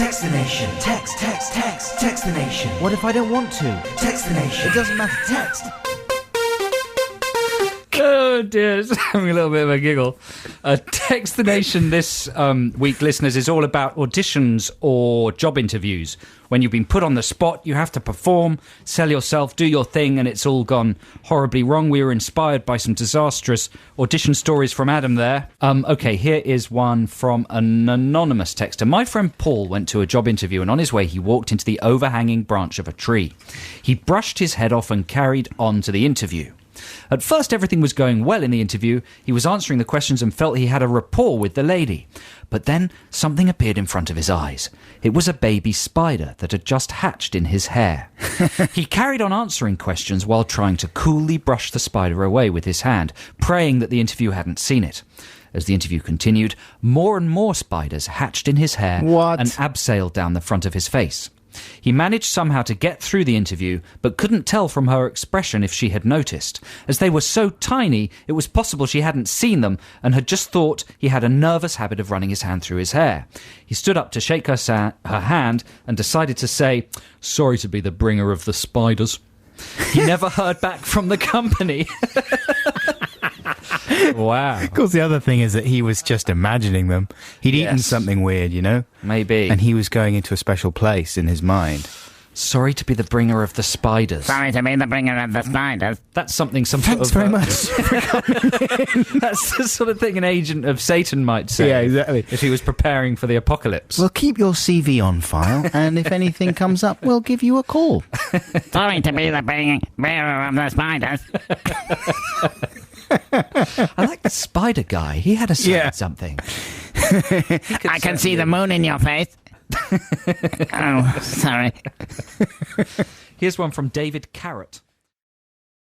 Text the nation. Text the nation. What if I don't want to? Text the nation. It doesn't matter. Text. Oh dear, just having a little bit of a giggle. Text the Nation this week, listeners, is all about auditions or job interviews. When you've been put on the spot, you have to perform, sell yourself, do your thing, and it's all gone horribly wrong. We were inspired by some disastrous audition stories from Adam there. Okay, here is one from an anonymous texter. My friend Paul went to a job interview, and on his way he walked into the overhanging branch of a tree. He brushed his head off and carried on to the interview. At first, everything was going well in the interview. He was answering the questions and felt he had a rapport with the lady. But then something appeared in front of his eyes. It was a baby spider that had just hatched in his hair. He carried on answering questions while trying to coolly brush the spider away with his hand, praying that the interview hadn't seen it. As the interview continued, more and more spiders hatched in his hair and abseiled down the front of his face. He managed somehow to get through the interview, but couldn't tell from her expression if she had noticed. As they were so tiny, it was possible she hadn't seen them and had just thought he had a nervous habit of running his hand through his hair. He stood up to shake her hand and decided to say, "Sorry to be the bringer of the spiders." He never heard back from the company. Wow. Of course, the other thing is that he was just imagining them. He'd eaten something weird, you know? Maybe. And he was going into a special place in his mind. Sorry to be the bringer of the spiders. Sorry to be the bringer of the spiders. That's something Thanks very much. That's the sort of thing an agent of Satan might say. Yeah, exactly. If he was preparing for the apocalypse. We'll keep your CV on file, and if anything comes up, we'll give you a call. Sorry to be the bringer of the spiders. I like the spider guy. He had to say something. I can see the moon in your face. Oh, sorry. Here's one from David Carrot.